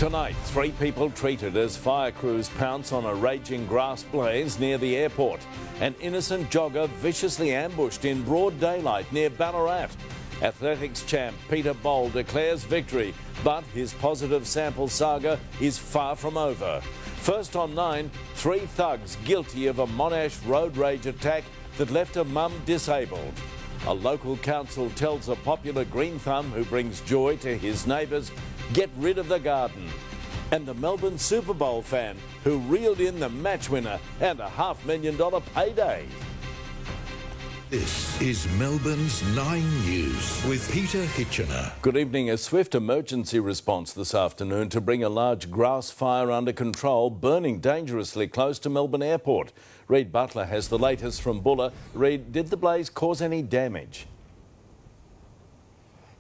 Tonight, 3 people treated as fire crews pounce on a raging grass blaze near the airport. An innocent jogger viciously ambushed in broad daylight near Ballarat. Athletics champ Peter Boll declares victory, but his positive sample saga is far from over. First on 9, 3 thugs guilty of a Monash road rage attack that left a mum disabled. A local council tells a popular green thumb who brings joy to his neighbours, get rid of the garden. And the Melbourne Super Bowl fan who reeled in the match winner and a $500,000 payday. This is Melbourne's 9 News with Peter Hitchener. Good evening. A swift emergency response this afternoon to bring a large grass fire under control, burning dangerously close to Melbourne Airport. Reid Butler has the latest from Bulla. Reid, did the blaze cause any damage?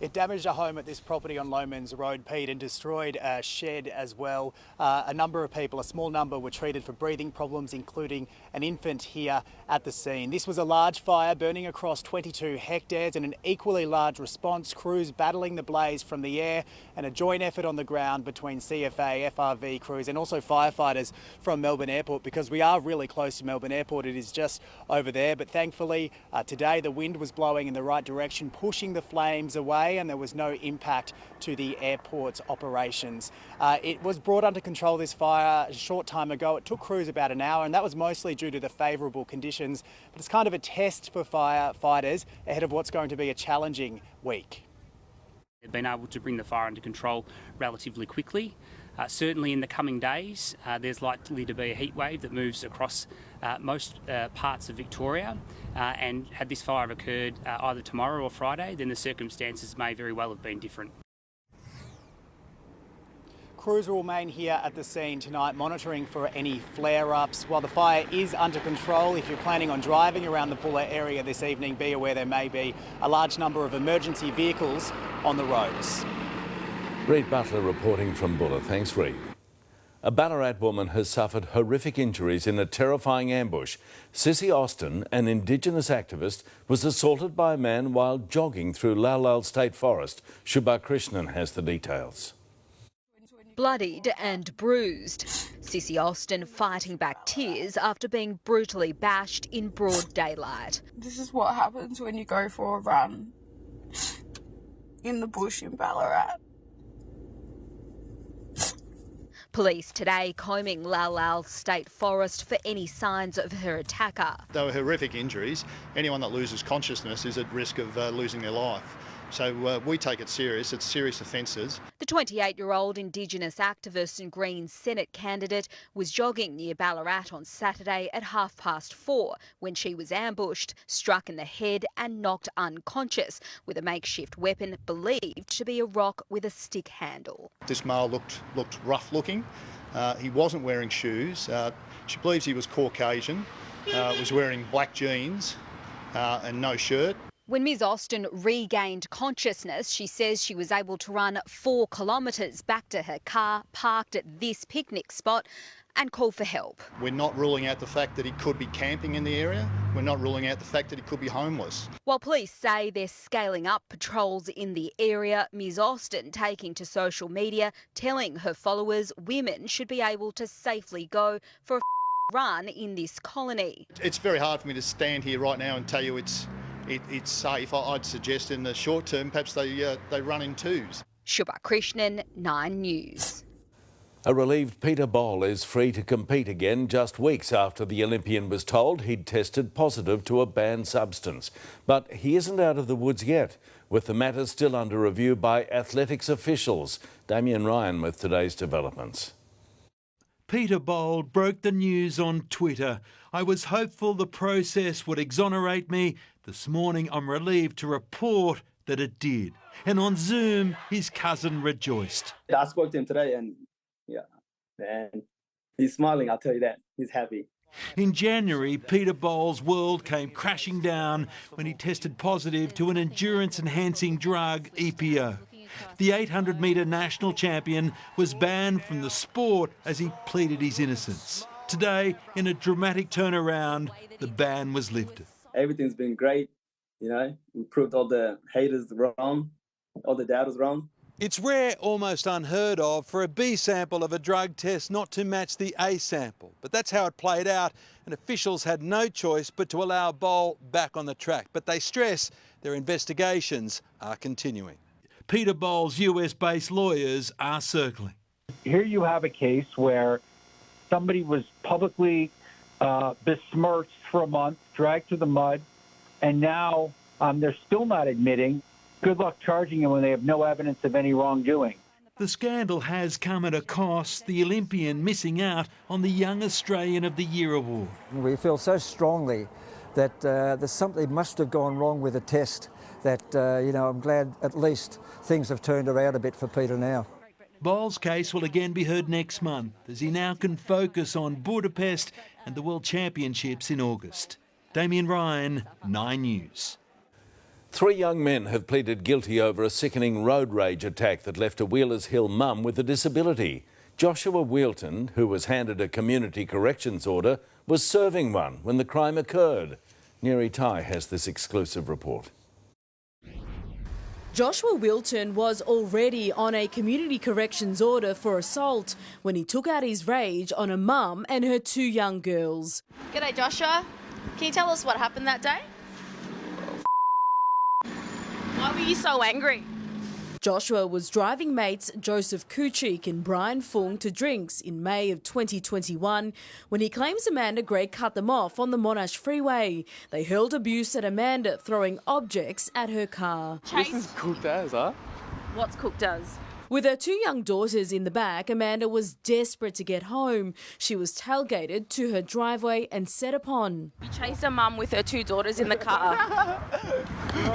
It damaged a home at this property on Lomans Road, Pete, and destroyed a shed as well. A number of people, a small number, were treated for breathing problems, including an infant here at the scene. This was a large fire burning across 22 hectares and an equally large response, crews battling the blaze from the air and a joint effort on the ground between CFA, FRV crews and also firefighters from Melbourne Airport, because we are really close to Melbourne Airport. It is just over there, but thankfully today the wind was blowing in the right direction, pushing the flames away, and there was no impact to the airport's operations. It was brought under control, this fire, a short time ago. It took crews about an hour, and that was mostly due to the favourable conditions, but it's kind of a test for firefighters ahead of what's going to be a challenging week. They've been able to bring the fire under control relatively quickly. Certainly in the coming days, there's likely to be a heat wave that moves across most parts of Victoria, and had this fire occurred either tomorrow or Friday, then the circumstances may very well have been different. Crews will remain here at the scene tonight, monitoring for any flare-ups. While the fire is under control, if you're planning on driving around the Bulla area this evening, be aware there may be a large number of emergency vehicles on the roads. Reid Butler reporting from Bulla. Thanks, Reid. A Ballarat woman has suffered horrific injuries in a terrifying ambush. Sissy Austin, an Indigenous activist, was assaulted by a man while jogging through Lau State Forest. Shubha Krishnan has the details. Bloodied and bruised, Sissy Austin fighting back tears after being brutally bashed in broad daylight. This is what happens when you go for a run in the bush in Ballarat. Police today combing Lau State Forest for any signs of her attacker. They were horrific injuries. Anyone that loses consciousness is at risk of losing their life. So we take it serious. It's serious offences. The 28-year-old Indigenous activist and Greens Senate candidate was jogging near Ballarat on Saturday at 4:30 when she was ambushed, struck in the head and knocked unconscious with a makeshift weapon believed to be a rock with a stick handle. This male looked rough looking. He wasn't wearing shoes. She believes he was Caucasian, was wearing black jeans and no shirt. When Ms Austin regained consciousness, she says she was able to run 4 kilometres back to her car parked at this picnic spot and call for help. We're not ruling out the fact that he could be camping in the area. We're not ruling out the fact that he could be homeless. While police say they're scaling up patrols in the area, Ms Austin taking to social media, telling her followers women should be able to safely go for a run in this colony. It's very hard for me to stand here right now and tell you it's safe. I'd suggest in the short term perhaps they run in twos. Shubha Krishnan, 9 News. A relieved Peter Boll is free to compete again just weeks after the Olympian was told he'd tested positive to a banned substance. But he isn't out of the woods yet, with the matter still under review by athletics officials. Damien Ryan with today's developments. Peter Boll broke the news on Twitter. I was hopeful the process would exonerate me. This morning I'm relieved to report that it did. And on Zoom, his cousin rejoiced. I spoke to him today and yeah, man, he's smiling, I'll tell you that. He's happy. In January, Peter Boll's world came crashing down when he tested positive to an endurance-enhancing drug, EPO. The 800-metre national champion was banned from the sport as he pleaded his innocence. Today, in a dramatic turnaround, the ban was lifted. Everything's been great, you know. We proved all the haters wrong, all the doubters wrong. It's rare, almost unheard of, for a B sample of a drug test not to match the A sample. But that's how it played out, and officials had no choice but to allow Bowl back on the track. But they stress their investigations are continuing. Peter Bowl's US-based lawyers are circling. Here you have a case where somebody was publicly besmirched for a month, dragged through the mud, and now they're still not admitting. Good luck charging him when they have no evidence of any wrongdoing. The scandal has come at a cost, the Olympian missing out on the Young Australian of the Year award. We feel so strongly that there's something must have gone wrong with the test that, I'm glad at least things have turned around a bit for Peter now. Bowl's case will again be heard next month as he now can focus on Budapest and the World Championships in August. Damien Ryan, 9 News. 3 young men have pleaded guilty over a sickening road rage attack that left a Wheelers Hill mum with a disability. Joshua Wheelton, who was handed a community corrections order, was serving one when the crime occurred. Neri Tai has this exclusive report. Joshua Wheelton was already on a community corrections order for assault when he took out his rage on a mum and her 2 young girls. G'day Joshua, can you tell us what happened that day? Why were you so angry? Joshua was driving mates Joseph Kuchik and Brian Fung to drinks in May of 2021 when he claims Amanda Gregg cut them off on the Monash freeway. They hurled abuse at Amanda, throwing objects at her car. This is cooked as, huh? What's cooked as? With her 2 young daughters in the back, Amanda was desperate to get home. She was tailgated to her driveway and set upon. You chased a mum with her 2 daughters in the car.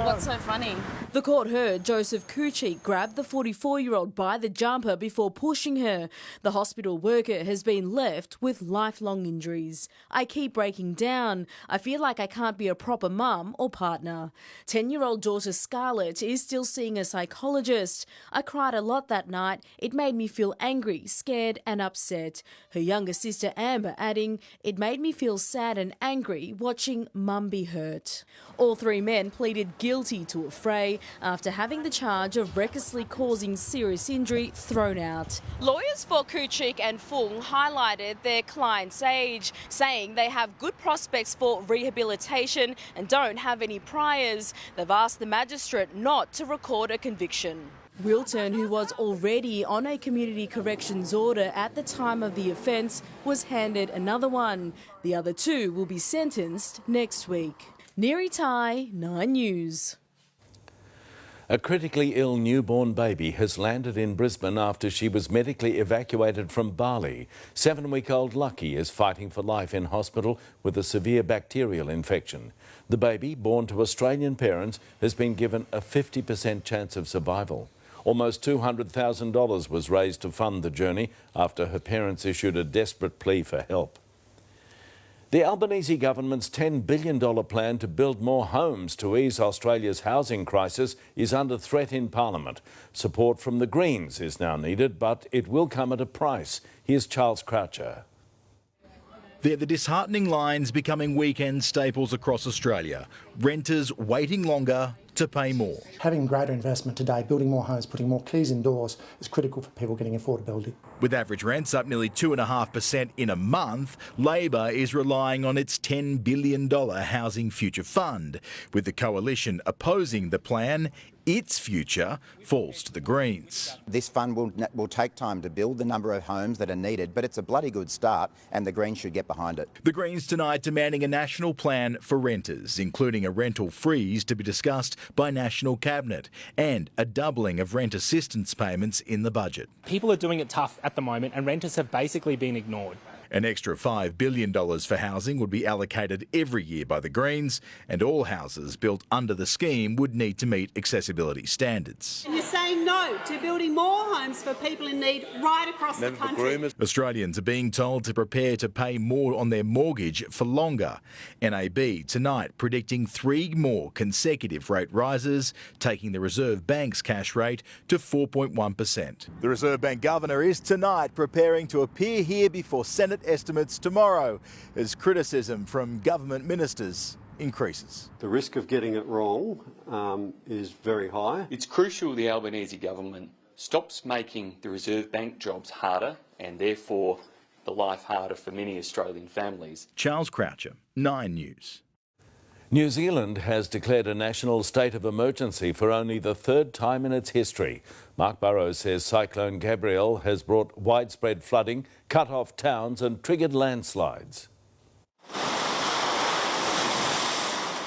What's so funny? The court heard Joseph Kuchik grab the 44-year-old by the jumper before pushing her. The hospital worker has been left with lifelong injuries. I keep breaking down. I feel like I can't be a proper mum or partner. 10-year-old daughter Scarlett is still seeing a psychologist. I cried a lot that night. It made me feel angry, scared and upset. Her younger sister Amber adding, it made me feel sad and angry watching mum be hurt. All 3 men pleaded guilty to a fray after having the charge of recklessly causing serious injury thrown out. Lawyers for Kuchik and Fung highlighted their client's age, saying they have good prospects for rehabilitation and don't have any priors. They've asked the magistrate not to record a conviction. Wheelton, who was already on a community corrections order at the time of the offence, was handed another one. The other 2 will be sentenced next week. Neri Tai, 9 News. A critically ill newborn baby has landed in Brisbane after she was medically evacuated from Bali. 7-week-old Lucky is fighting for life in hospital with a severe bacterial infection. The baby, born to Australian parents, has been given a 50% chance of survival. Almost $200,000 was raised to fund the journey after her parents issued a desperate plea for help. The Albanese government's $10 billion plan to build more homes to ease Australia's housing crisis is under threat in Parliament. Support from the Greens is now needed, but it will come at a price. Here's Charles Croucher. They're the disheartening lines becoming weekend staples across Australia. Renters waiting longer to pay more. Having greater investment today, building more homes, putting more keys indoors is critical for people getting affordability. With average rents up nearly 2.5% in a month, Labor is relying on its $10 billion Housing Future Fund. With the coalition opposing the plan, its future falls to the Greens. This fund will take time to build the number of homes that are needed, but it's a bloody good start and the Greens should get behind it. The Greens tonight demanding a national plan for renters, including a rental freeze to be discussed by National Cabinet and a doubling of rent assistance payments in the budget. People are doing it tough at the moment and renters have basically been ignored. An extra $5 billion for housing would be allocated every year by the Greens, and all houses built under the scheme would need to meet accessibility standards. And you're saying no to building more homes for people in need right across the country. Australians are being told to prepare to pay more on their mortgage for longer. NAB tonight predicting 3 more consecutive rate rises, taking the Reserve Bank's cash rate to 4.1%. The Reserve Bank Governor is tonight preparing to appear here before Senate estimates tomorrow as criticism from government ministers increases. The risk of getting it wrong is very high. It's crucial the Albanese government stops making the Reserve Bank jobs harder and therefore the life harder for many Australian families. Charles Croucher, 9 News. New Zealand has declared a national state of emergency for only the third time in its history. Mark Burrows says Cyclone Gabrielle has brought widespread flooding, cut off towns and triggered landslides.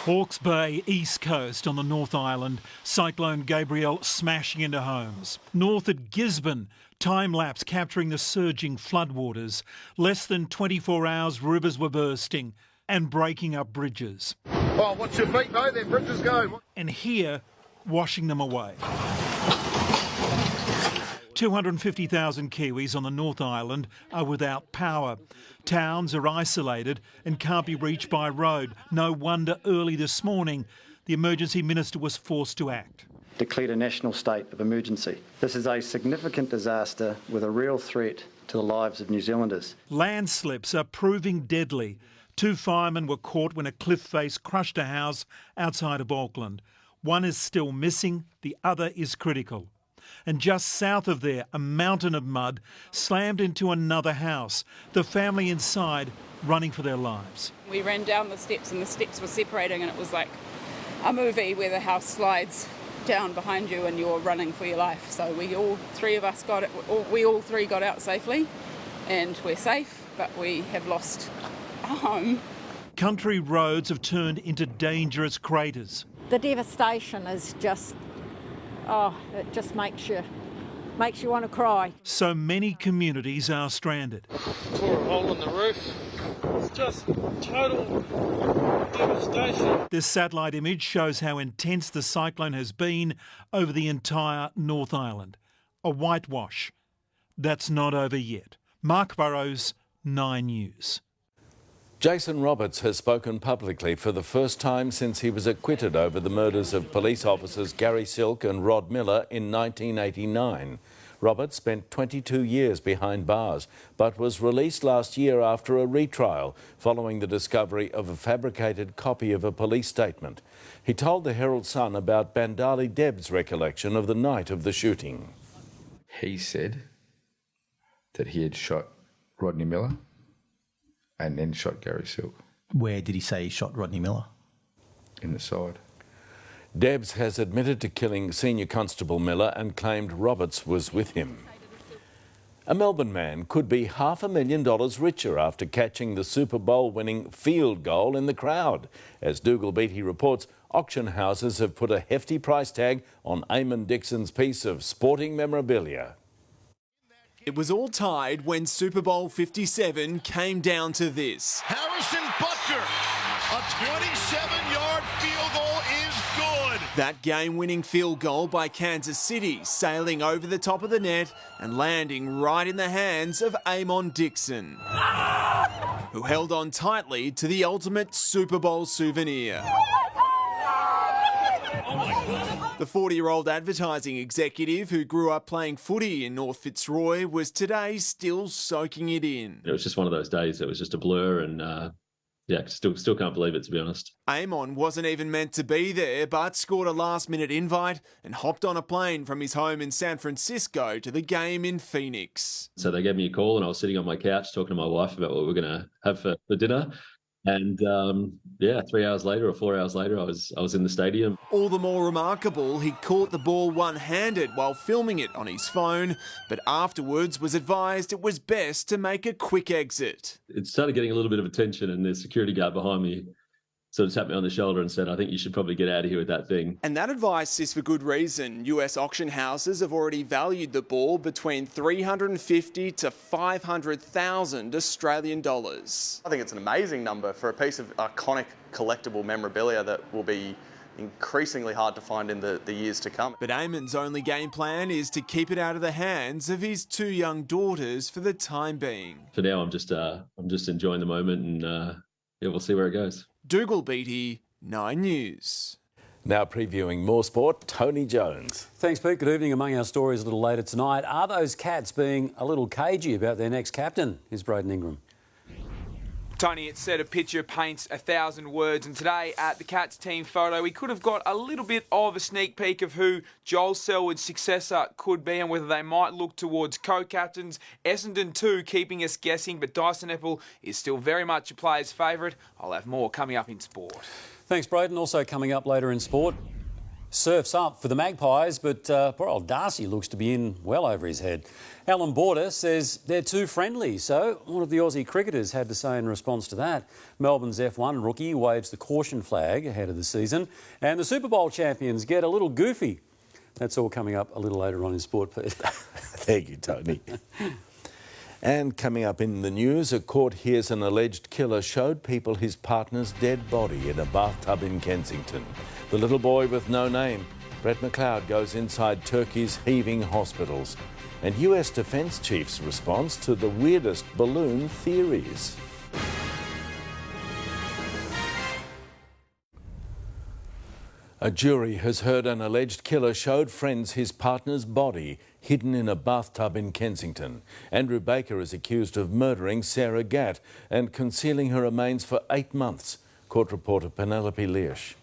Hawke's Bay, East Coast on the North Island, Cyclone Gabrielle smashing into homes. North at Gisborne, time-lapse capturing the surging floodwaters. Less than 24 hours, rivers were bursting and breaking up bridges. Oh, watch your feet, mate, them bridges go. And here, washing them away. 250,000 Kiwis on the North Island are without power. Towns are isolated and can't be reached by road. No wonder early this morning the Emergency Minister was forced to act. Declared a national state of emergency. This is a significant disaster with a real threat to the lives of New Zealanders. Landslips are proving deadly. 2 firemen were caught when a cliff face crushed a house outside of Auckland. One is still missing, the other is critical. And just south of there, a mountain of mud slammed into another house. The family inside running for their lives. We ran down the steps and the steps were separating, and it was like a movie where the house slides down behind you and you're running for your life. So we all three got out safely, and we're safe, but we have lost our home. Country roads have turned into dangerous craters. The devastation is just, it just makes you want to cry. So many communities are stranded. Tore a hole in the roof. It's just total devastation. This satellite image shows how intense the cyclone has been over the entire North Island. A whitewash. That's not over yet. Mark Burrows, 9 News. Jason Roberts has spoken publicly for the first time since he was acquitted over the murders of police officers Gary Silk and Rod Miller in 1989. Roberts spent 22 years behind bars, but was released last year after a retrial following the discovery of a fabricated copy of a police statement. He told the Herald Sun about Bandali Deb's recollection of the night of the shooting. He said that he had shot Rodney Miller and then shot Gary Silk. Where did he say he shot Rodney Miller? In the side. Debs has admitted to killing Senior Constable Miller and claimed Roberts was with him. A Melbourne man could be $500,000 richer after catching the Super Bowl winning field goal in the crowd. As Dougal Beattie reports, auction houses have put a hefty price tag on Eamon Dixon's piece of sporting memorabilia. It was all tied when Super Bowl 57 came down to this. Harrison Butker, a 27-yard field goal is good. That game-winning field goal by Kansas City, sailing over the top of the net and landing right in the hands of Eamon Dixon, who held on tightly to the ultimate Super Bowl souvenir. The 40-year-old advertising executive who grew up playing footy in North Fitzroy was today still soaking it in. It was just one of those days that was just a blur, and still can't believe it, to be honest. Eamon wasn't even meant to be there, but scored a last-minute invite and hopped on a plane from his home in San Francisco to the game in Phoenix. So they gave me a call, and I was sitting on my couch talking to my wife about what we were going to have for dinner. And 3 hours later or 4 hours later, I was in the stadium. All the more remarkable, he caught the ball one-handed while filming it on his phone, but afterwards was advised it was best to make a quick exit. It started getting a little bit of attention, and the security guard behind me sort of tapped me on the shoulder and said, "I think you should probably get out of here with that thing." And that advice is for good reason. US auction houses have already valued the ball between $350,000 to $500,000 Australian dollars. I think it's an amazing number for a piece of iconic collectible memorabilia that will be increasingly hard to find in the years to come. But Eamon's only game plan is to keep it out of the hands of his 2 young daughters for the time being. For now, I'm just enjoying the moment, and we'll see where it goes. Dougal Beattie, 9 News. Now previewing more sport, Tony Jones. Thanks, Pete. Good evening. Among our stories a little later tonight, are those Cats being a little cagey about their next captain? Here's Braden Ingram. Tony, it said a picture paints 1,000 words, and today at the Cats team photo we could have got a little bit of a sneak peek of who Joel Selwood's successor could be and whether they might look towards co-captains. Essendon too keeping us guessing, but Dyson Epple is still very much a player's favourite. I'll have more coming up in sport. Thanks, Braden. Also coming up later in sport, surf's up for the Magpies, but poor old Darcy looks to be in well over his head. Alan Border says they're too friendly, so what have the Aussie cricketers had to say in response to that? Melbourne's F1 rookie waves the caution flag ahead of the season, and the Super Bowl champions get a little goofy. That's all coming up a little later on in sport, Pete. Thank you, Tony. And coming up in the news, a court hears an alleged killer showed people his partner's dead body in a bathtub in Kensington. The little boy with no name. Brett McLeod goes inside Turkey's heaving hospitals. And US Defence Chief's response to the weirdest balloon theories. A jury has heard an alleged killer showed friends his partner's body hidden in a bathtub in Kensington. Andrew Baker is accused of murdering Sarah Gatt and concealing her remains for 8 months. Court reporter Penelope Leash.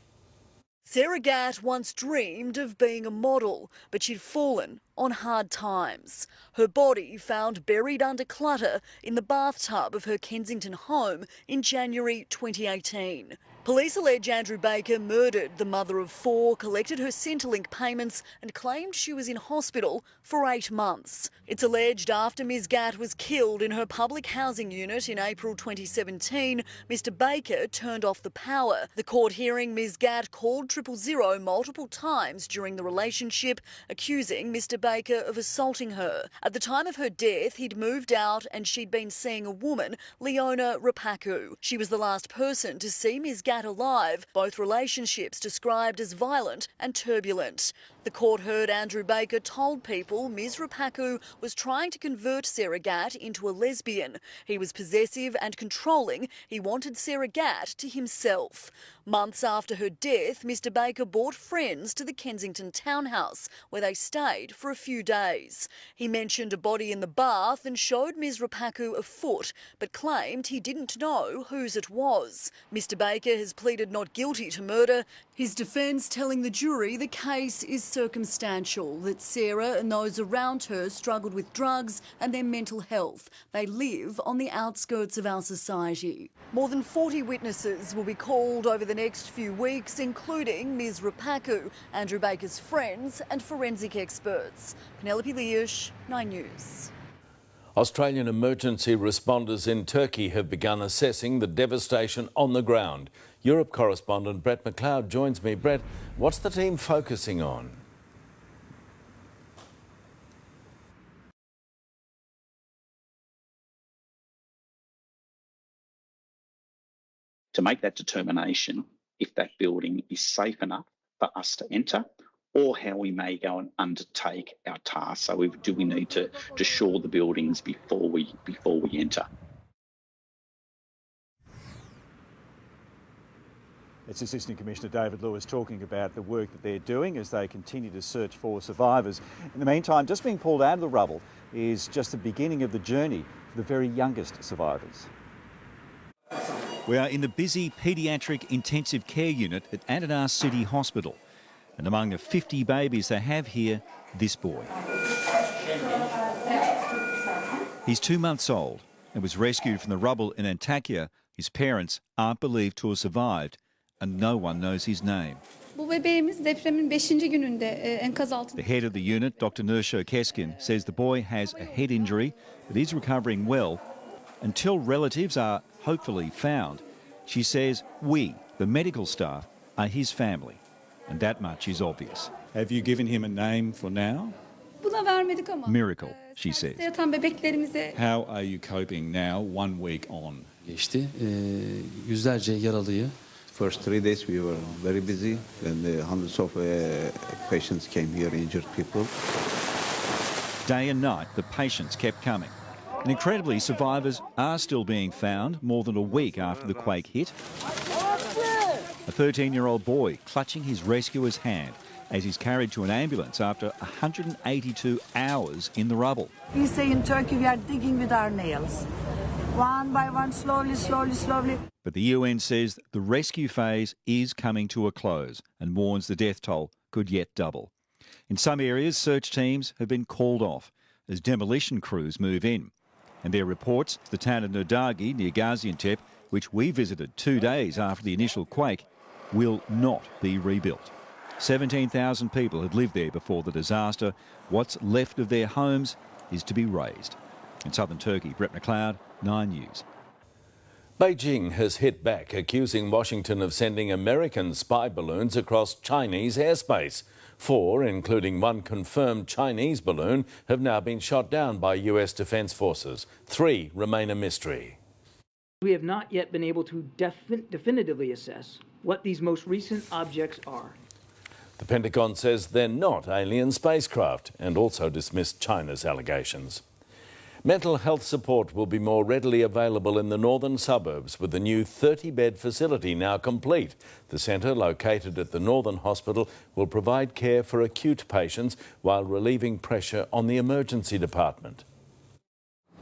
Sarah Gatt once dreamed of being a model, but she'd fallen on hard times. Her body found buried under clutter in the bathtub of her Kensington home in January 2018. Police allege Andrew Baker murdered the mother of 4, collected her Centrelink payments and claimed she was in hospital for 8 months. It's alleged after Ms Gatt was killed in her public housing unit in April 2017, Mr Baker turned off the power. The court hearing Ms Gatt called 000 multiple times during the relationship, accusing Mr Baker of assaulting her. At the time of her death, he'd moved out and she'd been seeing a woman, Leona Rapaku. She was the last person to see Ms Gatt alive, both relationships described as violent and turbulent. The court heard Andrew Baker told people Ms Rapaku was trying to convert Sarah Gatt into a lesbian. He was possessive and controlling. He wanted Sarah Gatt to himself. Months after her death, Mr Baker brought friends to the Kensington townhouse, where they stayed for a few days. He mentioned a body in the bath and showed Ms Rapaku a foot, but claimed he didn't know whose it was. Mr Baker has pleaded not guilty to murder, his defence telling the jury the case is circumstantial, that Sarah and those around her struggled with drugs and their mental health. They live on the outskirts of our society. More than 40 witnesses will be called over the next few weeks, including Ms Rapaku, Andrew Baker's friends and forensic experts. Penelope Leash, 9 News. Australian emergency responders in Turkey have begun assessing the devastation on the ground. Europe correspondent Brett McLeod joins me. Brett, what's the team focusing on? To make that determination if that building is safe enough for us to enter, or how we may go and undertake our task. So do we need to shore the buildings before we enter? It's Assistant Commissioner David Lewis talking about the work that they're doing as they continue to search for survivors. In the meantime, just being pulled out of the rubble is just the beginning of the journey for the very youngest survivors. We are in the busy paediatric intensive care unit at Adelaide City Hospital. And among the 50 babies they have here, this boy. He's 2 months old and was rescued from the rubble in Antakya. His parents aren't believed to have survived, and no one knows his name. Bu bebeğimiz depremin 5. gününde enkaz altında. The head of the unit, Dr. Nursho Keskin, says the boy has a head injury, but he's recovering well. Until relatives are hopefully found, she says we, the medical staff, are his family. And that much is obvious. Have you given him a name for now? Buna vermedik ama. Miracle, she says. Yatan bebeklerimize. How are you coping now, 1 week on? Geçti. Yüzlerce yaralıyı. First 3 days we were very busy and hundreds of patients came here, injured people. Day and night, the patients kept coming. And incredibly, survivors are still being found more than a week after the quake hit. A 13-year-old boy clutching his rescuer's hand as he's carried to an ambulance after 182 hours in the rubble. We say in Turkey we are digging with our nails. one by one, slowly. But the UN says the rescue phase is coming to a close and warns the death toll could yet double. In some areas, search teams have been called off as demolition crews move in. And there are reports the town of Nurdagi near Gaziantep, which we visited 2 days after the initial quake, will not be rebuilt. 17,000 people had lived there before the disaster. What's left of their homes is to be razed. In southern Turkey, Brett McLeod, 9 News. Beijing has hit back, accusing Washington of sending American spy balloons across Chinese airspace. 4, including one confirmed Chinese balloon, have now been shot down by US Defence Forces. 3 remain a mystery. We have not yet been able to definitively assess what these most recent objects are. The Pentagon says they're not alien spacecraft and also dismissed China's allegations. Mental health support will be more readily available in the northern suburbs with the new 30-bed facility now complete. The centre, located at the Northern Hospital, will provide care for acute patients while relieving pressure on the emergency department.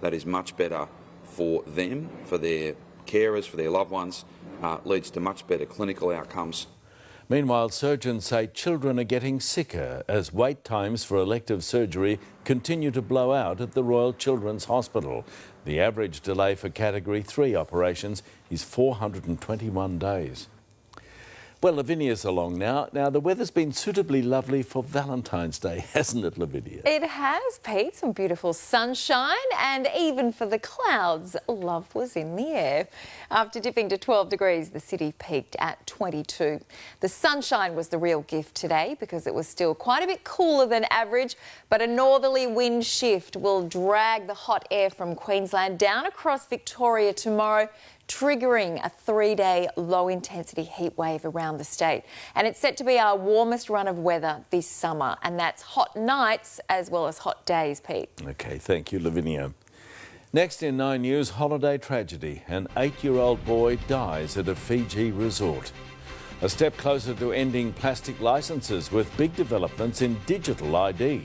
That is much better for them, for their carers, for their loved ones, leads to much better clinical outcomes. Meanwhile, surgeons say children are getting sicker as wait times for elective surgery continue to blow out at the Royal Children's Hospital. The average delay for Category 3 operations is 421 days. Well, Lavinia's along now. Now, the weather's been suitably lovely for Valentine's Day, hasn't it, Lavinia? It has, Pete. Some beautiful sunshine, and even for the clouds, love was in the air. After dipping to 12 degrees, the city peaked at 22. The sunshine was the real gift today because it was still quite a bit cooler than average, but a northerly wind shift will drag the hot air from Queensland down across Victoria tomorrow, triggering a 3-day low-intensity heat wave around the state. And it's set to be our warmest run of weather this summer, and that's hot nights as well as hot days, Pete. OK, thank you, Lavinia. Next in 9 News, holiday tragedy. An 8-year-old boy dies at a Fiji resort. A step closer to ending plastic licences with big developments in digital ID.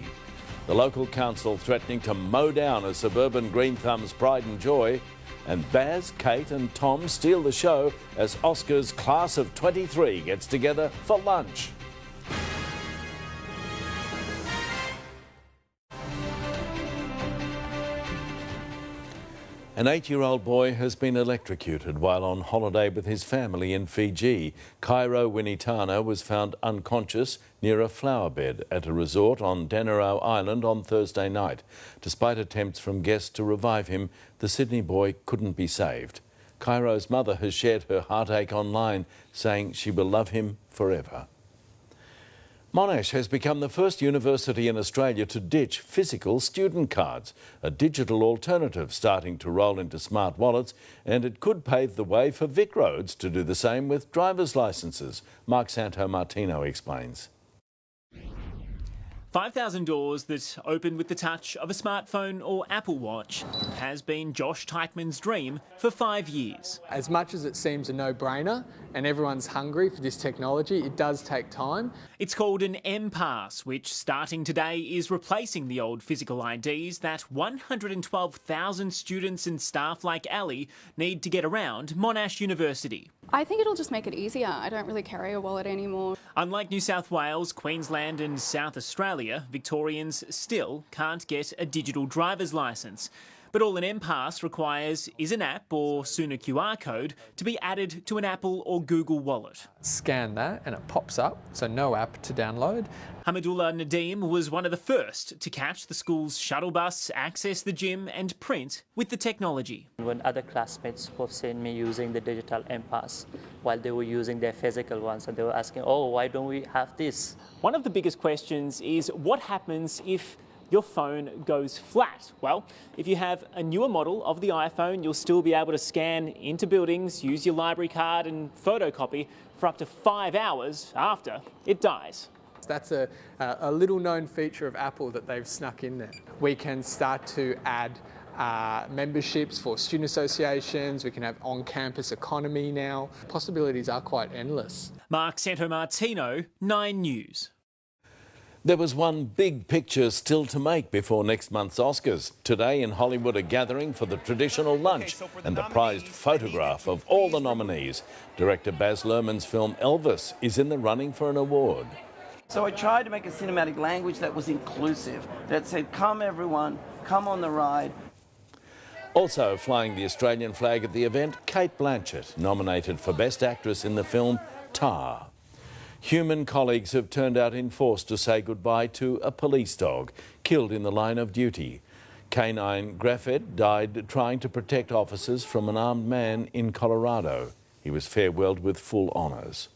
The local council threatening to mow down a suburban green thumb's pride and joy. And Baz, Kate and Tom steal the show as Oscar's class of 23 gets together for lunch. An 8-year-old boy has been electrocuted while on holiday with his family in Fiji. Cairo Winitana was found unconscious near a flowerbed at a resort on Denarau Island on Thursday night. Despite attempts from guests to revive him, the Sydney boy couldn't be saved. Cairo's mother has shared her heartache online, saying she will love him forever. Monash has become the first university in Australia to ditch physical student cards, a digital alternative starting to roll into smart wallets, and it could pave the way for Vic Roads to do the same with driver's licences. Mark Santo-Martino explains. 5,000 doors that open with the touch of a smartphone or Apple Watch has been Josh Teichmann's dream for 5 years. As much as it seems a no-brainer and everyone's hungry for this technology, it does take time. It's called an M-Pass, which starting today is replacing the old physical IDs that 112,000 students and staff like Ali need to get around Monash University. I think it'll just make it easier. I don't really carry a wallet anymore. Unlike New South Wales, Queensland and South Australia, Victorians still can't get a digital driver's licence. But all an M-Pass requires is an app, or soon a QR code, to be added to an Apple or Google wallet. Scan that and it pops up, so no app to download. Hamidullah Nadeem was one of the first to catch the school's shuttle bus, access the gym and print with the technology. When other classmates have seen me using the digital M-Pass while they were using their physical ones, and they were asking, oh, why don't we have this? One of the biggest questions is what happens if your phone goes flat? Well, if you have a newer model of the iPhone, you'll still be able to scan into buildings, use your library card and photocopy for up to 5 hours after it dies. That's a little known feature of Apple that they've snuck in there. We can start to add memberships for student associations, we can have on-campus economy now. Possibilities are quite endless. Mark Santo-Martino, 9 News. There was one big picture still to make before next month's Oscars. Today in Hollywood, a gathering for the traditional lunch and the prized photograph of all the nominees. Director Baz Luhrmann's film Elvis is in the running for an award. So I tried to make a cinematic language that was inclusive, that said, come everyone, come on the ride. Also flying the Australian flag at the event, Cate Blanchett, nominated for Best Actress in the film Tar. Human colleagues have turned out in force to say goodbye to a police dog killed in the line of duty. Canine Graffett died trying to protect officers from an armed man in Colorado. He was farewelled with full honours.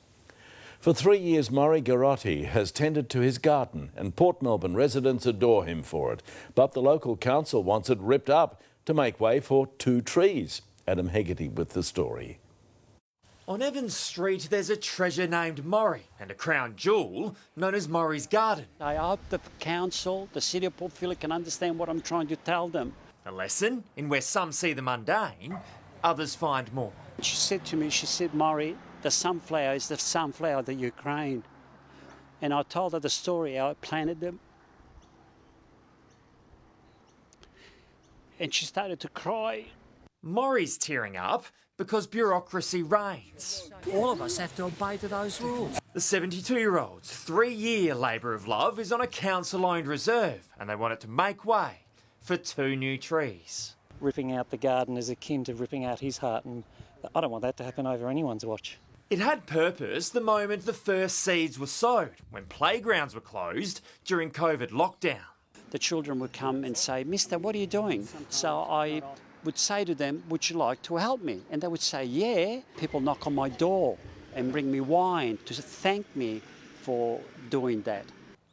For 3 years, Maury Garotti has tended to his garden and Port Melbourne residents adore him for it. But the local council wants it ripped up to make way for 2 trees. Adam Hegarty with the story. On Evans Street, there's a treasure named Maury and a crown jewel known as Maury's Garden. I hope the council, the City of Port Phillip, can understand what I'm trying to tell them. A lesson in where some see the mundane, others find more. She said to me, Maury, the sunflower is the sunflower of the Ukraine. And I told her the story, how I planted them. And she started to cry. Maury's tearing up because bureaucracy reigns. All of us have to obey to those rules. The 72-year-old's 3-year labour of love is on a council-owned reserve and they want it to make way for 2 new trees. Ripping out the garden is akin to ripping out his heart, and I don't want that to happen over anyone's watch. It had purpose the moment the first seeds were sowed, when playgrounds were closed during COVID lockdown. The children would come and say, Mister, what are you doing? So I would say to them, would you like to help me? And they would say, yeah. People knock on my door and bring me wine to thank me for doing that.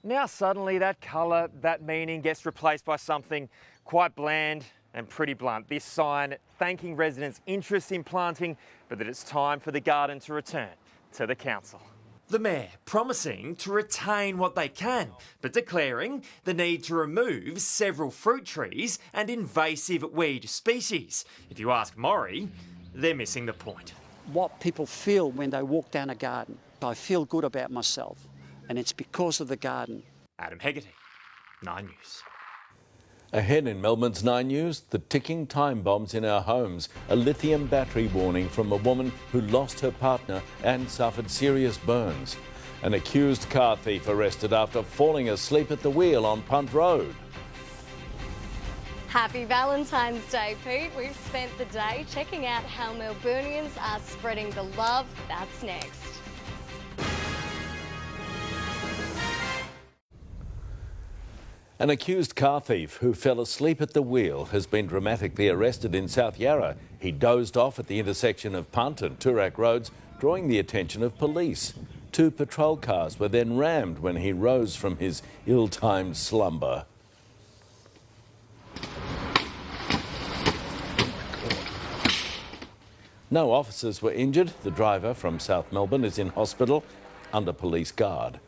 Now suddenly that colour, that meaning gets replaced by something quite bland and pretty blunt. This sign thanking residents' interest in planting, but that it's time for the garden to return to the council. The Mayor promising to retain what they can, but declaring the need to remove several fruit trees and invasive weed species. If you ask Maury, they're missing the point. What people feel when they walk down a garden, I feel good about myself, and it's because of the garden. Adam Hegarty, 9 News. Ahead in Melbourne's 9 News, the ticking time bombs in our homes. A lithium battery warning from a woman who lost her partner and suffered serious burns. An accused car thief arrested after falling asleep at the wheel on Punt Road. Happy Valentine's Day, Pete. We've spent the day checking out how Melburnians are spreading the love. That's next. An accused car thief who fell asleep at the wheel has been dramatically arrested in South Yarra. He dozed off at the intersection of Punt and Toorak roads, drawing the attention of police. 2 patrol cars were then rammed when he rose from his ill-timed slumber. No officers were injured. The driver from South Melbourne is in hospital under police guard.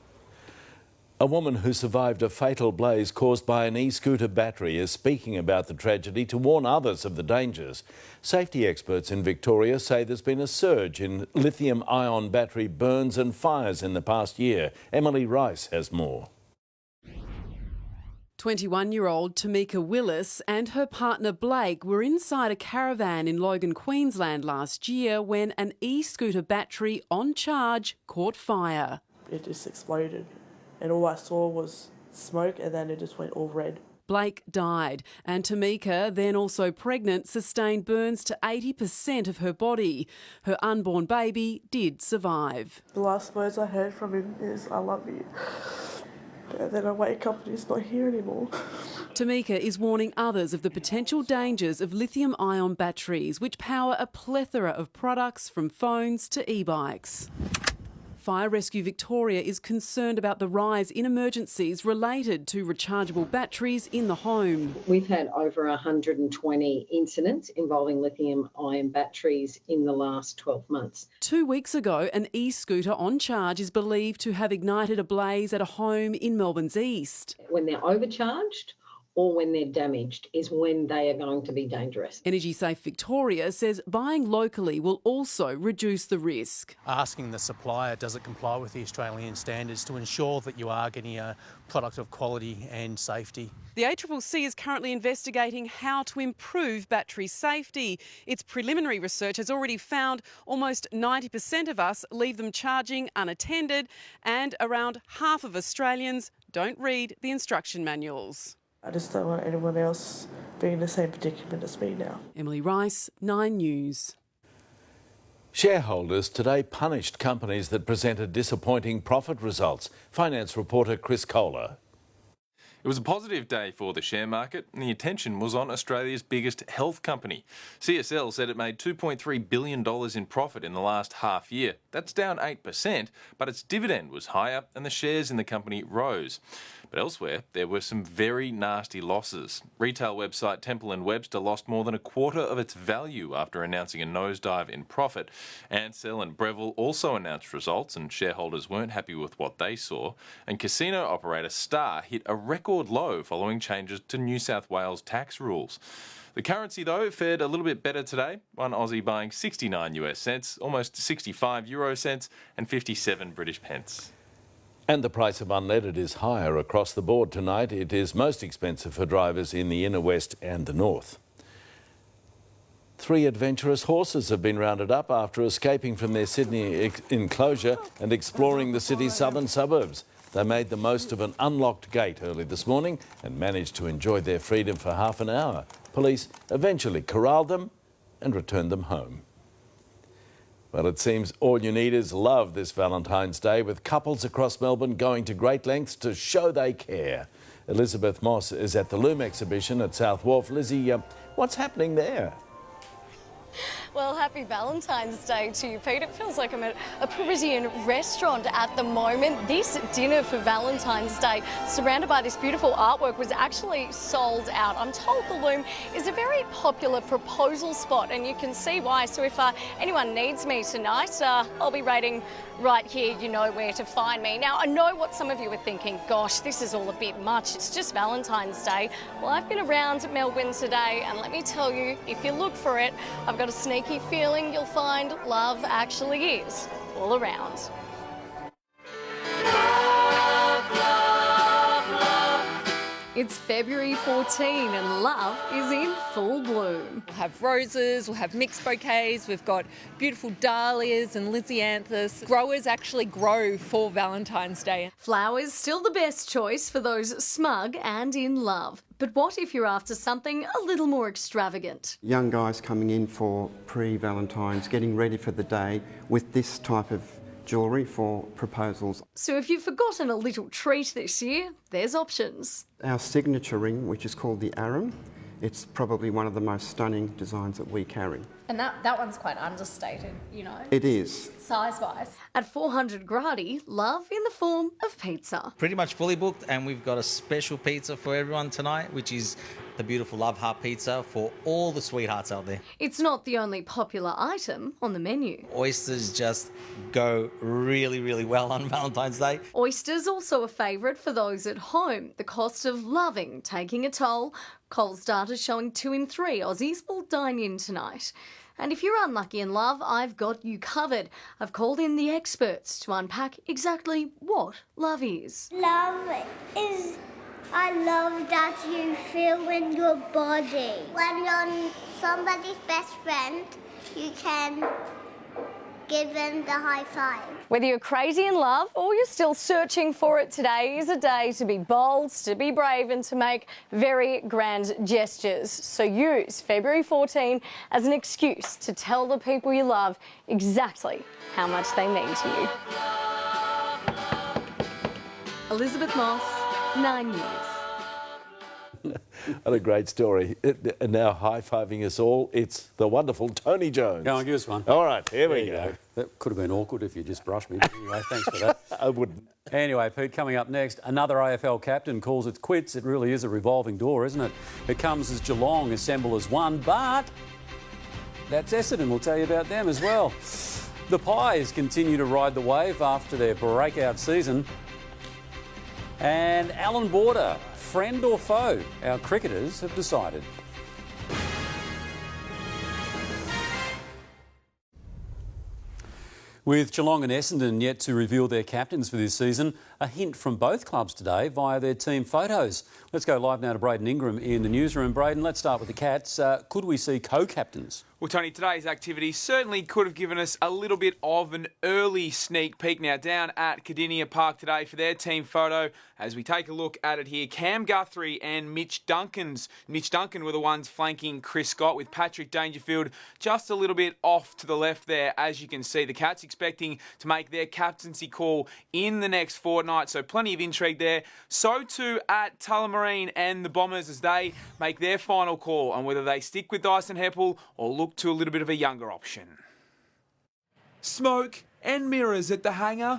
A woman who survived a fatal blaze caused by an e-scooter battery is speaking about the tragedy to warn others of the dangers. Safety experts in Victoria say there's been a surge in lithium-ion battery burns and fires in the past year. Emily Rice has more. 21-year-old Tamika Willis and her partner Blake were inside a caravan in Logan, Queensland last year when an e-scooter battery on charge caught fire. It just exploded. And all I saw was smoke, and then it just went all red. Blake died, and Tamika, then also pregnant, sustained burns to 80% of her body. Her unborn baby did survive. The last words I heard from him is, I love you. And then I wake up and he's not here anymore. Tamika is warning others of the potential dangers of lithium-ion batteries, which power a plethora of products from phones to e-bikes. Fire Rescue Victoria is concerned about the rise in emergencies related to rechargeable batteries in the home. We've had over 120 incidents involving lithium-ion batteries in the last 12 months. 2 weeks ago, an e-scooter on charge is believed to have ignited a blaze at a home in Melbourne's east. When they're overcharged or when they're damaged is when they are going to be dangerous. Energy Safe Victoria says buying locally will also reduce the risk. Asking the supplier, does it comply with the Australian standards, to ensure that you are getting a product of quality and safety. The ACCC is currently investigating how to improve battery safety. Its preliminary research has already found almost 90% of us leave them charging unattended, and around half of Australians don't read the instruction manuals. I just don't want anyone else being in the same predicament as me now. Emily Rice, 9 News. Shareholders today punished companies that presented disappointing profit results. Finance reporter Chris Kohler. It was a positive day for the share market, and the attention was on Australia's biggest health company. CSL said it made $2.3 billion in profit in the last half year. That's down 8%, but its dividend was higher and the shares in the company rose. But elsewhere, there were some very nasty losses. Retail website Temple & Webster lost more than a quarter of its value after announcing a nosedive in profit. Ansell and Breville also announced results, and shareholders weren't happy with what they saw. And casino operator Star hit a record low following changes to New South Wales tax rules. The currency, though, fared a little bit better today. One Aussie buying 69 US cents, almost 65 euro cents, and 57 British pence. And the price of unleaded is higher across the board tonight. It is most expensive for drivers in the inner west and the north. 3 adventurous horses have been rounded up after escaping from their Sydney enclosure and exploring the city's southern suburbs. They made the most of an unlocked gate early this morning and managed to enjoy their freedom for half an hour. Police eventually corralled them and returned them home. Well, it seems all you need is love this Valentine's Day, with couples across Melbourne going to great lengths to show they care. Elizabeth Moss is at the Loom exhibition at South Wharf. Lizzie, what's happening there? Well, happy Valentine's Day to you, Pete. It feels like I'm at a Parisian restaurant at the moment. This dinner for Valentine's Day, surrounded by this beautiful artwork, was actually sold out. I'm told the Loom is a very popular proposal spot, and you can see why. So if anyone needs me tonight, I'll be waiting right here. You know where to find me. Now, I know what some of you are thinking. Gosh, this is all a bit much. It's just Valentine's Day. Well, I've been around Melbourne today, and let me tell you, if you look for it, I've got a sneaky feeling you'll find love actually is all around. It's February 14 and love is in full bloom. We'll have roses, we'll have mixed bouquets, we've got beautiful dahlias and lisianthus. Growers actually grow for Valentine's Day. Flowers still the best choice for those smug and in love. But what if you're after something a little more extravagant? Young guys coming in for pre-Valentine's, getting ready for the day with this type of jewellery for proposals. So if you've forgotten a little treat this year, there's options. Our signature ring, which is called the Aram, it's probably one of the most stunning designs that we carry. And that one's quite understated, you know. It is. Size-wise. At 400 Gradi, love in the form of pizza. Pretty much fully booked, and we've got a special pizza for everyone tonight, which is the beautiful Love Heart Pizza for all the sweethearts out there. It's not the only popular item on the menu. Oysters just go really, really well on Valentine's Day. Oysters also a favourite for those at home. The cost of loving taking a toll. Coles data showing 2 in 3 Aussies will dine in tonight. And if you're unlucky in love, I've got you covered. I've called in the experts to unpack exactly what love is. Love is, I love that you feel in your body. When you're somebody's best friend, you can give them the high five. Whether you're crazy in love or you're still searching for it, today is a day to be bold, to be brave and to make very grand gestures. So use February 14 as an excuse to tell the people you love exactly how much they mean to you. Elizabeth Moss, 9 News. What a great story. And now high-fiving us all, it's the wonderful Tony Jones. Go on, give us one. All right, here we go. That could have been awkward if you just brushed me. But anyway, thanks for that. I wouldn't. Anyway, Pete, coming up next, another AFL captain calls it quits. It really is a revolving door, isn't it? It comes as Geelong assemble as one, but that's Essendon. We'll tell you about them as well. The Pies continue to ride the wave after their breakout season. And Alan Border friend or foe? Our cricketers have decided. With Geelong and Essendon yet to reveal their captains for this season, a hint from both clubs today via their team photos. Let's go live now to Braden Ingram in the newsroom. Braden, let's start with the Cats. Could we see co-captains? Well, Tony, today's activity certainly could have given us a little bit of an early sneak peek. Now, down at Cardinia Park today for their team photo, as we take a look at it here, Cam Guthrie and Mitch Duncan were the ones flanking Chris Scott, with Patrick Dangerfield just a little bit off to the left there. As you can see, the Cats expecting to make their captaincy call in the next fortnight, so plenty of intrigue there. So too at Tullamarine and the Bombers as they make their final call on whether they stick with Dyson Heppel or look to a little bit of a younger option. Smoke and mirrors at the hangar.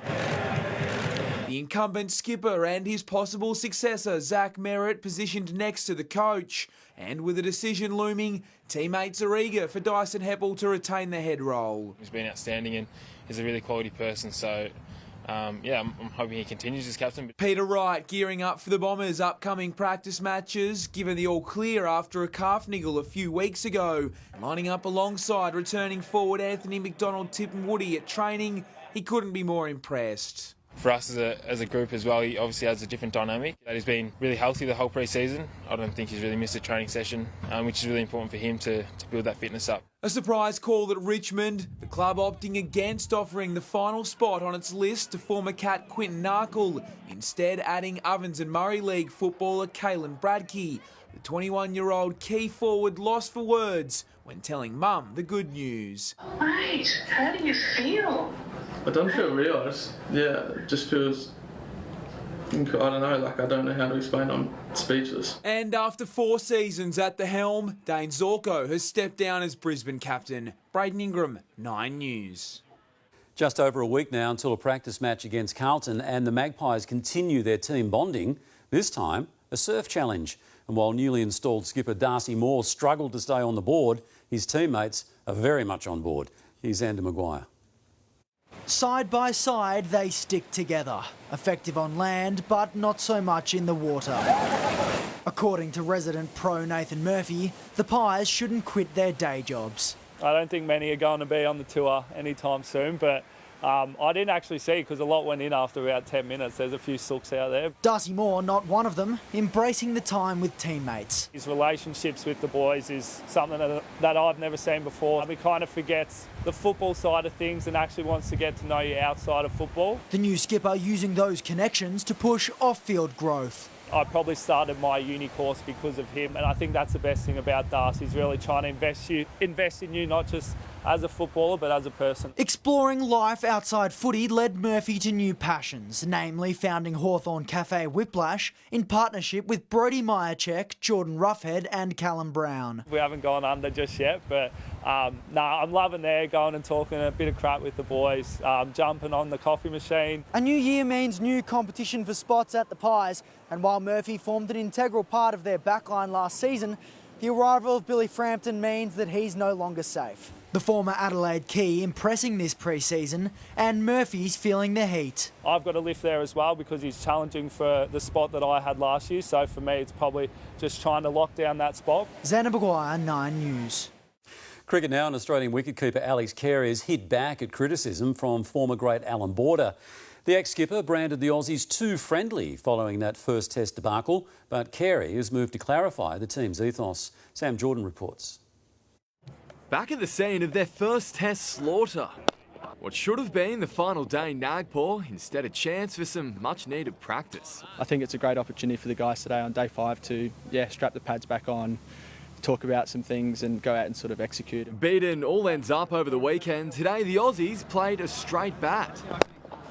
The incumbent skipper and his possible successor, Zach Merritt, positioned next to the coach. And with a decision looming, teammates are eager for Dyson Heppel to retain the head role. He's been outstanding and is a really quality person, so I'm hoping he continues as captain. Peter Wright gearing up for the Bombers' upcoming practice matches, given the all-clear after a calf niggle a few weeks ago. Lining up alongside returning forward Anthony McDonald-Tipungwuti at training, he couldn't be more impressed. For us as a group as well, he obviously has a different dynamic. He's been really healthy the whole pre-season. I don't think he's really missed a training session, which is really important for him to build that fitness up. A surprise call at Richmond, the club opting against offering the final spot on its list to former Cat Quinton Narkle, instead adding Ovens and Murray League footballer Caelan Bradkey. The 21-year-old key forward lost for words when telling Mum the good news. Mate, how do you feel? I don't feel real. It just feels, I don't know how to explain. I'm speechless. And after 4 seasons at the helm, Dane Zorko has stepped down as Brisbane captain. Braden Ingram, 9 News. Just over a week now until a practice match against Carlton, and the Magpies continue their team bonding, this time a surf challenge. And while newly installed skipper Darcy Moore struggled to stay on the board, his teammates are very much on board. Here's Xander Maguire. Side by side, they stick together. Effective on land, but not so much in the water. According to resident pro Nathan Murphy, the Pies shouldn't quit their day jobs. I don't think many are going to be on the tour anytime soon, but I didn't actually see because a lot went in after about 10 minutes. There's a few sooks out there. Darcy Moore, not one of them, embracing the time with teammates. His relationships with the boys is something that I've never seen before. He kind of forgets the football side of things and actually wants to get to know you outside of football. The new skipper using those connections to push off-field growth. I probably started my uni course because of him, and I think that's the best thing about Darcy. He's really trying to invest in you, not just as a footballer, but as a person. Exploring life outside footy led Murphy to new passions, namely founding Hawthorn Cafe Whiplash in partnership with Brodie Myercheck, Jordan Roughhead and Callum Brown. We haven't gone under just yet, but I'm loving there, going and talking a bit of crap with the boys, jumping on the coffee machine. A new year means new competition for spots at the Pies, and while Murphy formed an integral part of their backline last season, the arrival of Billy Frampton means that he's no longer safe. The former Adelaide key impressing this pre-season, and Murphy's feeling the heat. I've got a lift there as well because he's challenging for the spot that I had last year, so for me it's probably just trying to lock down that spot. Xander Maguire, 9 News. Cricket now, and Australian wicketkeeper Alex Carey has hit back at criticism from former great Alan Border. The ex-skipper branded the Aussies too friendly following that first test debacle, but Carey has moved to clarify the team's ethos. Sam Jordan reports. Back at the scene of their first test slaughter. What should have been the final day in Nagpur, instead a chance for some much-needed practice. I think it's a great opportunity for the guys today on day 5 to, strap the pads back on, talk about some things and go out and sort of execute. Beaten all ends up over the weekend. Today the Aussies played a straight bat.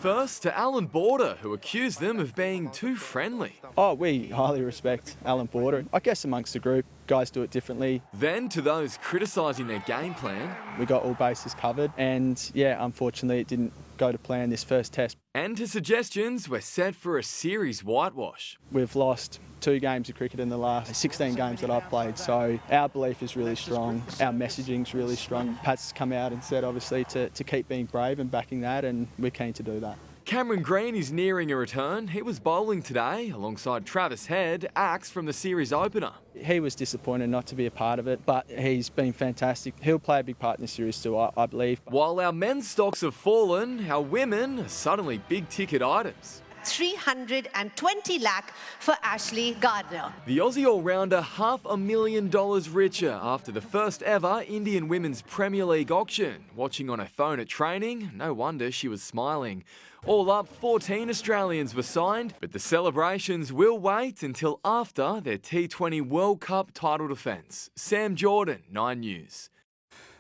First to Alan Border, who accused them of being too friendly. Oh, we highly respect Alan Border. I guess amongst the group, guys do it differently. Then to those criticising their game plan. We got all bases covered and, unfortunately it didn't go to plan this first test. And to suggestions, we're set for a series whitewash. We've lost 2 games of cricket in the last 16 games that I've played, so our belief is really strong, our messaging's really strong. Pat's come out and said obviously to keep being brave and backing that, and we're keen to do that. Cameron Green is nearing a return. He was bowling today alongside Travis Head, axe from the series opener. He was disappointed not to be a part of it, but he's been fantastic. He'll play a big part in the series too, I believe. While our men's stocks have fallen, our women are suddenly big-ticket items. 320 lakh for Ashley Gardner. The Aussie all-rounder $500,000 richer after the first ever Indian Women's Premier League auction. Watching on her phone at training, no wonder she was smiling. All up, 14 Australians were signed, but the celebrations will wait until after their T20 World Cup title defence. Sam Jordan, 9 News.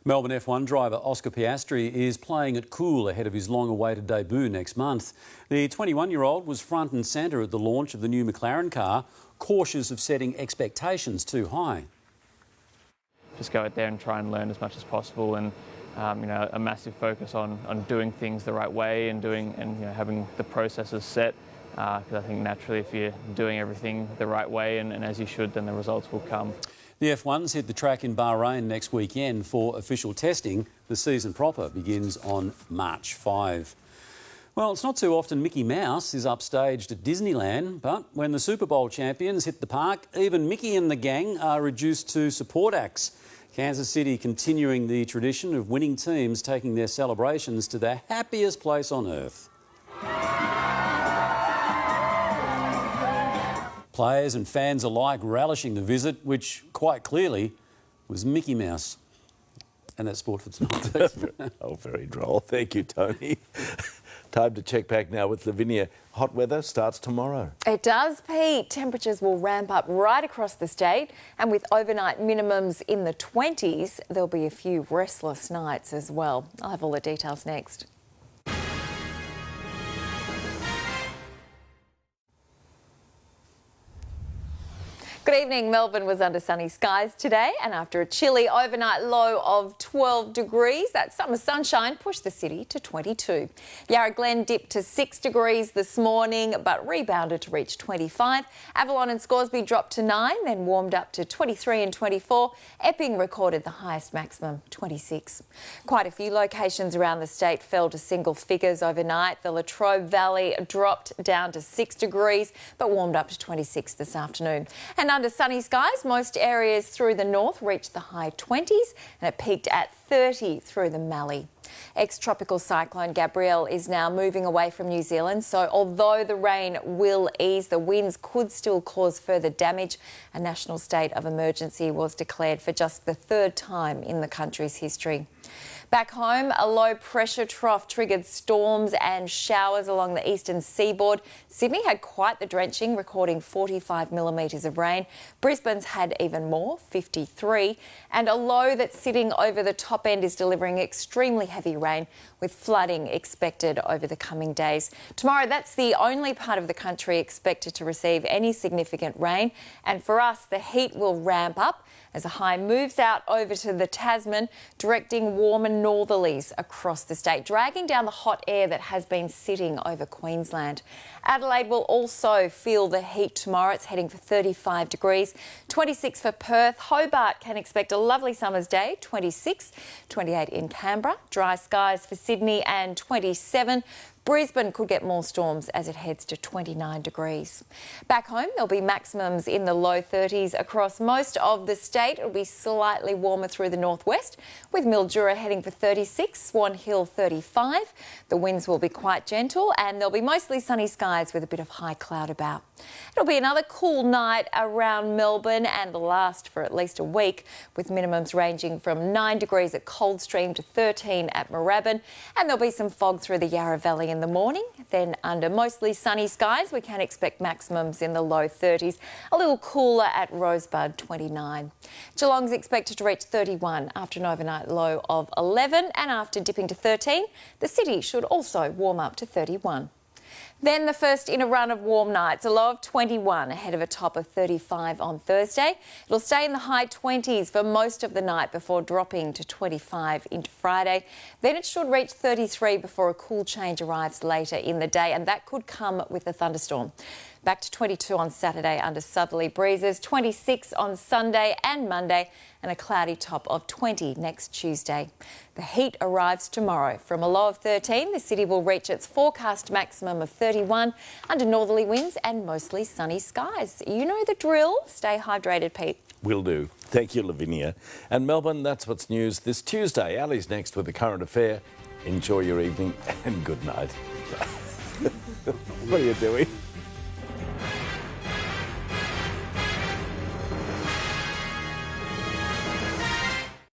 Melbourne F1 driver Oscar Piastri is playing it cool ahead of his long-awaited debut next month. The 21-year-old was front and centre at the launch of the new McLaren car, cautious of setting expectations too high. Just go out there and try and learn as much as possible, and a massive focus on doing things the right way and having the processes set. Because I think naturally, if you're doing everything the right way and as you should, then the results will come. The F1s hit the track in Bahrain next weekend for official testing. The season proper begins on March 5. Well, it's not too often Mickey Mouse is upstaged at Disneyland, but when the Super Bowl champions hit the park, even Mickey and the gang are reduced to support acts. Kansas City continuing the tradition of winning teams taking their celebrations to the happiest place on earth. Players and fans alike relishing the visit, which quite clearly was Mickey Mouse. And that's sport for tonight. Oh, very droll. Thank you, Tony. Time to check back now with Lavinia. Hot weather starts tomorrow. It does, Pete. Temperatures will ramp up right across the state, and with overnight minimums in the 20s, there'll be a few restless nights as well. I'll have all the details next. Good evening. Melbourne was under sunny skies today, and after a chilly overnight low of 12 degrees, that summer sunshine pushed the city to 22. Yarra Glen dipped to 6 degrees this morning, but rebounded to reach 25. Avalon and Scoresby dropped to 9, then warmed up to 23 and 24. Epping recorded the highest maximum, 26. Quite a few locations around the state fell to single figures overnight. The Latrobe Valley dropped down to 6 degrees, but warmed up to 26 this afternoon. And under sunny skies, most areas through the north reached the high 20s, and it peaked at 30 through the Mallee. Ex-tropical cyclone Gabrielle is now moving away from New Zealand, so although the rain will ease, the winds could still cause further damage. A national state of emergency was declared for just the third time in the country's history. Back home, a low-pressure trough triggered storms and showers along the eastern seaboard. Sydney had quite the drenching, recording 45 millimetres of rain. Brisbane's had even more, 53. And a low that's sitting over the top end is delivering extremely heavy rain, with flooding expected over the coming days. Tomorrow, that's the only part of the country expected to receive any significant rain. And for us, the heat will ramp up as a high moves out over to the Tasman, directing warmer northerlies across the state, dragging down the hot air that has been sitting over Queensland. Adelaide will also feel the heat tomorrow. It's heading for 35 degrees, 26 for Perth. Hobart can expect a lovely summer's day, 26, 28 in Canberra. Dry skies for Sydney and 27. Brisbane could get more storms as it heads to 29 degrees. Back home, there'll be maximums in the low 30s across most of the state. It'll be slightly warmer through the northwest, with Mildura heading for 36, Swan Hill 35. The winds will be quite gentle, and there'll be mostly sunny skies with a bit of high cloud about. It'll be another cool night around Melbourne and last for at least a week, with minimums ranging from 9 degrees at Coldstream to 13 at Moorabbin, and there'll be some fog through the Yarra Valley in the morning. Then under mostly sunny skies, we can expect maximums in the low 30s, a little cooler at Rosebud, 29. Geelong's expected to reach 31 after an overnight low of 11, and after dipping to 13, the city should also warm up to 31. Then the first in a run of warm nights, a low of 21 ahead of a top of 35 on Thursday. It'll stay in the high 20s for most of the night before dropping to 25 into Friday. Then it should reach 33 before a cool change arrives later in the day, and that could come with a thunderstorm. Back to 22 on Saturday under southerly breezes, 26 on Sunday and Monday, and a cloudy top of 20 next Tuesday. The heat arrives tomorrow. From a low of 13, the city will reach its forecast maximum of 31 under northerly winds and mostly sunny skies. You know the drill. Stay hydrated, Pete. Will do. Thank you, Lavinia. And Melbourne, that's what's news this Tuesday. Ali's next with the current affair. Enjoy your evening and good night. What are you doing?